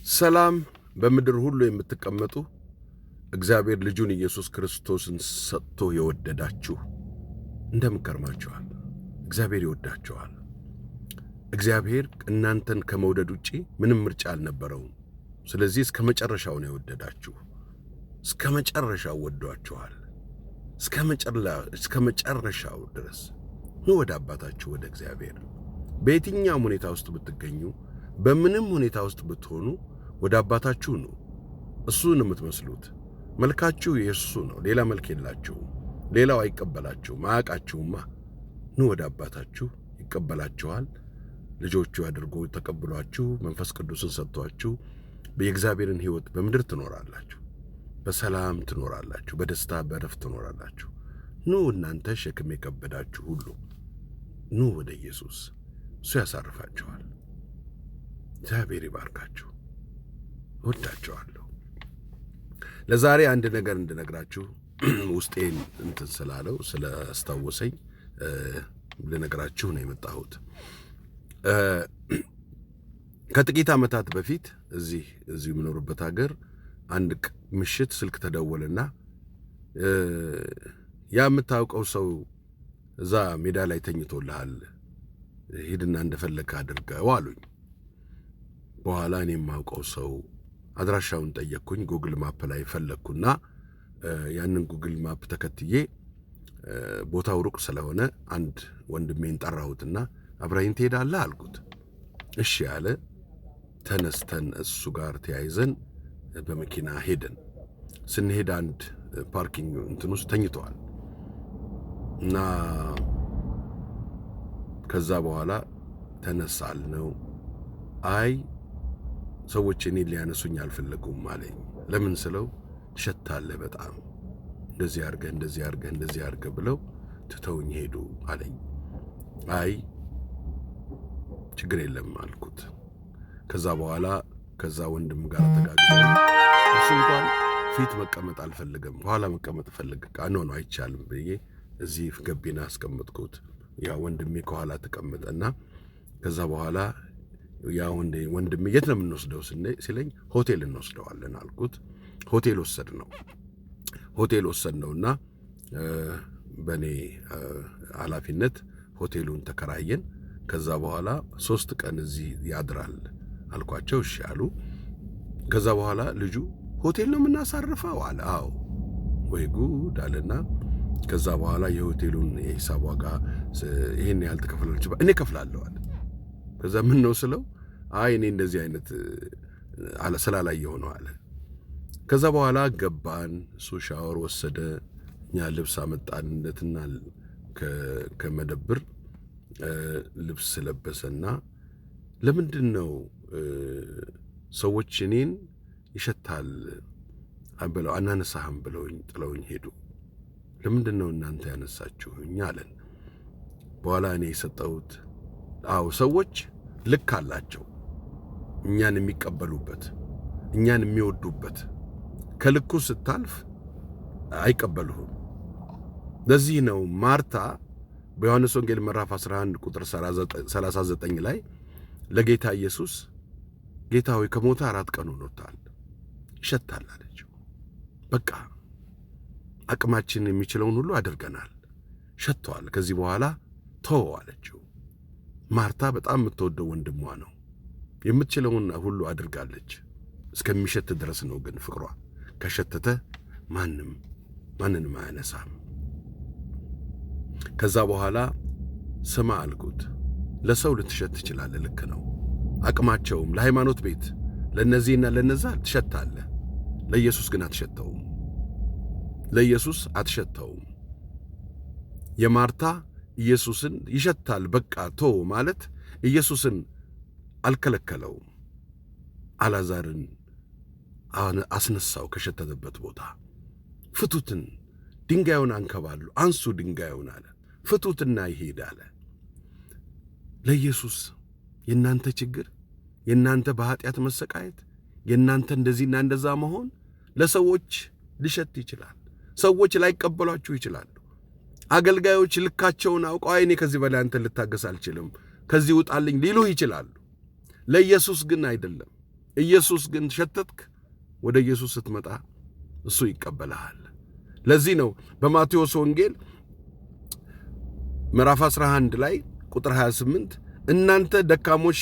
ሰላም በምድር ሁሉ የምትቀመጡ እግዚአብሔር ልጁን ኢየሱስ ክርስቶስን ሰጥቶ የወደዳችሁ እንደምን ከርማችኋል? እግዚአብሔር ይወዳችኋል። እግዚአብሔር እናንተን ከመውደድ ውጪ ምንም ምርጫ አልነበረውም። ስለዚህ እስከ መጨረሻው ነው የወደዳችሁ። እስከ መጨረሻው ወዷችኋል። እስከ መጨረሻው ድረስ ነው ወደ አባታችሁ ወደ እግዚአብሔር። በየትኛውም ሁኔታ ውስጥ ብትገኙ፣ በምንም ሁኔታ ውስጥ ብትሆኑ ወደ አባታችሁ ነው። እሱን የምትመስሉት መልካችሁ የእሱ ነው። ሌላ መልክ የላችሁም። ሌላው አይቀበላችሁም፣ አያውቃችሁማ። ነው ወደ አባታችሁ ይቀበላችኋል። ልጆቹ አድርጎ ተቀብሏችሁ መንፈስ ቅዱስን ሰጥቷችሁ የእግዚአብሔርን ሕይወት በምድር ትኖራላችሁ። በሰላም ትኖራላችሁ። በደስታ በረፍት ትኖራላችሁ። ኑ እናንተ ሸክም የከበዳችሁ ሁሉ ኑ ወደ ኢየሱስ፣ እሱ ያሳርፋችኋል። እግዚአብሔር ይባርካችሁ። ወዳችኋለሁ። ለዛሬ አንድ ነገር እንድነግራችሁ ውስጤን እንትን ስላለው ስላስታወሰኝ ልነግራችሁ ነው የመጣሁት። ከጥቂት ዓመታት በፊት እዚህ የምኖርበት ሀገር አንድ ምሽት ስልክ ተደወለና ያ የምታውቀው ሰው እዛ ሜዳ ላይ ተኝቶልሃል፣ ሂድና እንደፈለግህ አድርገው አሉኝ። በኋላ እኔ የማውቀው ሰው አድራሻውን ጠየቅኩኝ። ጉግል ማፕ ላይ ፈለግኩና ያንን ጉግል ማፕ ተከትዬ ቦታው ሩቅ ስለሆነ አንድ ወንድሜን ጠራሁትና አብረኸኝ ትሄዳለህ አልኩት። እሺ ያለ። ተነስተን እሱ ጋር ተያይዘን በመኪና ሄደን ስንሄድ አንድ ፓርኪንግ እንትን ውስጥ ተኝተዋል እና ከዛ በኋላ ተነሳል ነው። አይ ሰዎች እኔን ሊያነሱኝ አልፈለጉም አለኝ። ለምን ስለው ትሸታለህ በጣም እንደዚህ አድርገህ ብለው ትተውኝ ሄዱ አለኝ። አይ ችግር የለም አልኩት። ከዛ በኋላ ከዛ ወንድም ጋር ተጋግዘን እሱ እንኳን ፊት መቀመጥ አልፈልግም፣ ኋላ መቀመጥ ፈልግ ነው አይቻልም ብዬ እዚህ ገቢና አስቀመጥኩት። ያ ወንድሜ ከኋላ ተቀመጠና ከዛ በኋላ ያ ወንድሜ የት ነው የምንወስደው ሲለኝ ሆቴል እንወስደዋለን አልኩት። ሆቴል ወሰድነውና በእኔ ኃላፊነት ሆቴሉን ተከራየን። ከዛ በኋላ 3 ቀን እዚህ ያድራል አልኳቸው። እሺ አሉ። ከዛ በኋላ ልጁ ሆቴል ነው የምናሳርፈው አለ። አዎ። ወይ ጉድ አለና ከዛ በኋላ የሆቴሉን የሂሳብ ዋጋ ይሄን ያህል ተከፍላለች፣ እኔ ከፍላለሁ አለ። ከዛ ምን ነው ስለው አይ እኔ እንደዚህ አይነት ስላላየሁ ነው አለ። ከዛ በኋላ ገባን። እሱ ሻወር ወሰደ፣ እኛ ልብስ አመጣንለትና ከመደብር ልብስ ለበሰና ለምንድን ነው ሰዎች እኔን ይሸታል ብለው አናነሳህም ብለውኝ ጥለውኝ ሄዱ። ለምንድን ነው እናንተ ያነሳችሁኝ አለን። በኋላ እኔ የሰጠሁት አዎ ሰዎች ልክ አላቸው፣ እኛን የሚቀበሉበት እኛን የሚወዱበት። ከልኩ ስታልፍ አይቀበሉህም። ለዚህ ነው ማርታ በዮሐንስ ወንጌል ምዕራፍ 11 ቁጥር 39 ላይ ለጌታ ኢየሱስ ጌታ ሆይ ከሞተ 4 ቀን ሆኖታል፣ ይሸታል አለችው። በቃ አቅማችን የሚችለውን ሁሉ አድርገናል፣ ሸቷል፣ ከዚህ በኋላ ተው አለችው። ማርታ በጣም የምትወደው ወንድሟ ነው። የምትችለውን ሁሉ አድርጋለች። እስከሚሸት ድረስ ነው ግን ፍቅሯ። ከሸተተ ማንንም አያነሳም። ከዛ በኋላ ስማ አልኩት፣ ለሰው ልትሸት ትችላለህ፣ ልክ ነው። አቅማቸውም ለሃይማኖት ቤት ለነዚህና ለነዛ ትሸታለህ። ለኢየሱስ ግን አትሸተውም። ለኢየሱስ አትሸተውም። የማርታ ኢየሱስን ይሸታል በቃ ቶ ማለት ኢየሱስን አልከለከለውም። አልዓዛርን አስነሳው ከሸተተበት ቦታ። ፍቱትን፣ ድንጋዩን አንከባሉ፣ አንሱ ድንጋዩን አለ። ፍቱትና ይሄድ አለ። ለኢየሱስ የእናንተ ችግር፣ የእናንተ በኃጢአት መሰቃየት፣ የእናንተ እንደዚህና እንደዛ መሆን ለሰዎች ሊሸት ይችላል። ሰዎች ላይቀበሏችሁ ይችላሉ። አገልጋዮች ልካቸውን አውቀው እኔ ከዚህ በላይ አንተን ልታገስ አልችልም፣ ከዚህ ውጣልኝ ሊሉህ ይችላሉ። ለኢየሱስ ግን አይደለም። ኢየሱስ ግን ሸተትክ፣ ወደ ኢየሱስ ስትመጣ እሱ ይቀበልሃል። ለዚህ ነው በማቴዎስ ወንጌል ምዕራፍ 11 ላይ ቁጥር 28 እናንተ ደካሞች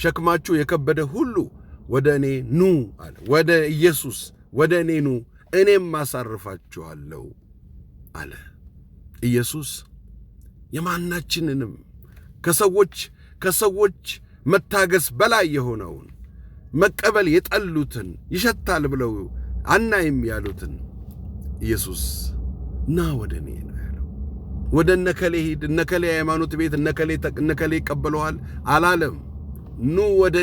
ሸክማችሁ የከበደ ሁሉ ወደ እኔ ኑ አለ። ወደ ኢየሱስ ወደ እኔ ኑ እኔም አሳርፋችኋለሁ አለ። ኢየሱስ የማናችንንም ከሰዎች መታገስ በላይ የሆነውን መቀበል የጠሉትን ይሸታል ብለው አናይም ያሉትን ኢየሱስ ና ወደ እኔ ነው ያለው። ወደ እነከሌ ሂድ፣ እነከሌ ሃይማኖት ቤት እነከሌ ይቀበለዋል አላለም። ኑ ወደ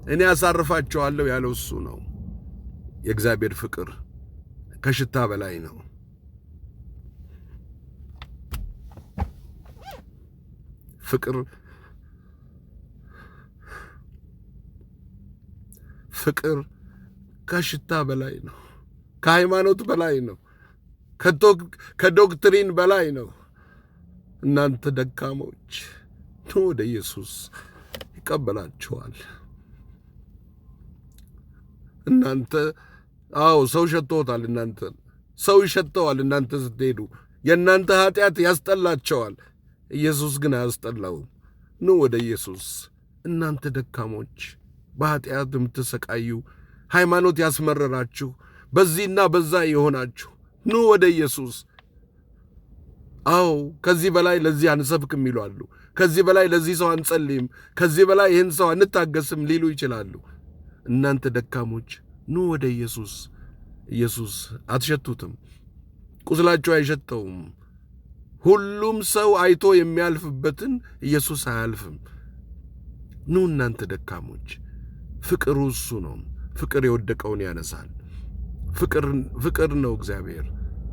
እኔ አሳርፋቸዋለሁ ያለው እሱ ነው። የእግዚአብሔር ፍቅር ከሽታ በላይ ነው። ፍቅር ከሽታ በላይ ነው። ከሃይማኖት በላይ ነው። ከዶክትሪን በላይ ነው። እናንተ ደካሞች ኑ ወደ ኢየሱስ ይቀበላችኋል። እናንተ ሰው ሸቶታል። ሰው ይሸተዋል። እናንተ ስትሄዱ የእናንተ ኃጢአት ያስጠላቸዋል። ኢየሱስ ግን አያስጠላውም። ኑ ወደ ኢየሱስ። እናንተ ደካሞች፣ በኃጢአት የምትሰቃዩ፣ ሃይማኖት ያስመረራችሁ፣ በዚህና በዛ የሆናችሁ ኑ ወደ ኢየሱስ። ከዚህ በላይ ለዚህ አንሰብክም ይሏሉ። ከዚህ በላይ ለዚህ ሰው አንጸልይም፣ ከዚህ በላይ ይህን ሰው አንታገስም ሊሉ ይችላሉ። እናንተ ደካሞች ኑ ወደ ኢየሱስ። ኢየሱስ አትሸቱትም። ቁስላችሁ አይሸተውም። ሁሉም ሰው አይቶ የሚያልፍበትን ኢየሱስ አያልፍም። ኑ እናንተ ደካሞች። ፍቅሩ እሱ ነው። ፍቅር የወደቀውን ያነሳል። ፍቅር ነው እግዚአብሔር።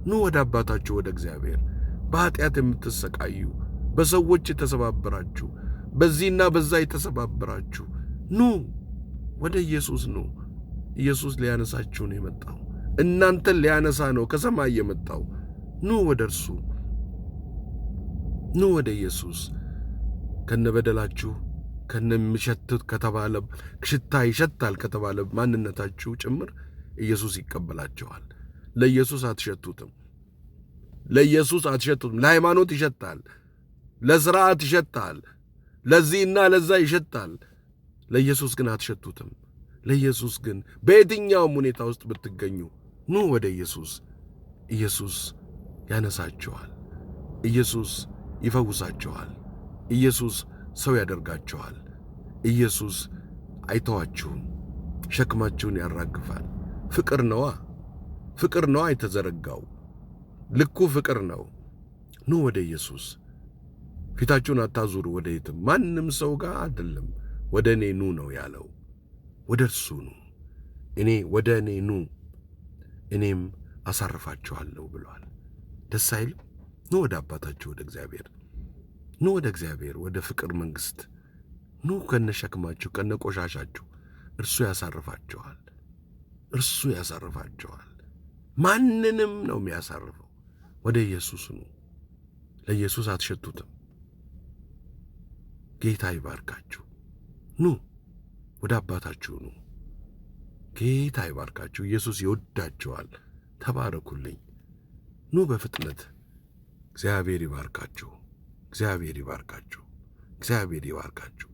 ኑ ወደ አባታችሁ ወደ እግዚአብሔር። በኃጢአት የምትሰቃዩ፣ በሰዎች የተሰባበራችሁ፣ በዚህና በዛ የተሰባበራችሁ ኑ ወደ ኢየሱስ ኑ። ኢየሱስ ሊያነሳችሁ ነው የመጣው። እናንተን ሊያነሳ ነው ከሰማይ የመጣው። ኑ ወደ እርሱ፣ ኑ ወደ ኢየሱስ። ከነበደላችሁ ከነምሸትት ከተባለ ሽታ ይሸታል ከተባለ ማንነታችሁ ጭምር ኢየሱስ ይቀበላችኋል። ለኢየሱስ አትሸቱትም። ለሃይማኖት ይሸታል፣ ለሥርዓት ይሸታል፣ ለዚህና ለዛ ይሸታል። ለኢየሱስ ግን አትሸቱትም። ለኢየሱስ ግን በየትኛውም ሁኔታ ውስጥ ብትገኙ ኑ ወደ ኢየሱስ። ኢየሱስ ያነሳችኋል። ኢየሱስ ይፈውሳችኋል። ኢየሱስ ሰው ያደርጋችኋል። ኢየሱስ አይተዋችሁም። ሸክማችሁን ያራግፋል። ፍቅር ነዋ የተዘረጋው። ልኩ ፍቅር ነው። ኑ ወደ ኢየሱስ። ፊታችሁን አታዙሩ ወደ የትም፣ ማንም ሰው ጋር አይደለም። ወደ እኔ ኑ ነው ያለው። ወደ እርሱ ኑ። ወደ እኔ ኑ እኔም አሳርፋችኋለሁ ብሏል። ደስ አይልም? ኑ ወደ አባታችሁ ወደ እግዚአብሔር። ኑ ወደ እግዚአብሔር፣ ወደ ፍቅር መንግሥት ኑ። ከነሸክማችሁ ከነቆሻሻችሁ እርሱ ያሳርፋችኋል። ማንንም ነው የሚያሳርፈው። ወደ ኢየሱስ ኑ። ለኢየሱስ አትሸቱትም። ጌታ ይባርካችሁ። ኑ ወደ አባታችሁ ኑ። ጌታ ይባርካችሁ። ኢየሱስ ይወዳችኋል። ተባረኩልኝ። ኑ በፍጥነት። እግዚአብሔር ይባርካችሁ። እግዚአብሔር ይባርካችሁ። እግዚአብሔር ይባርካችሁ።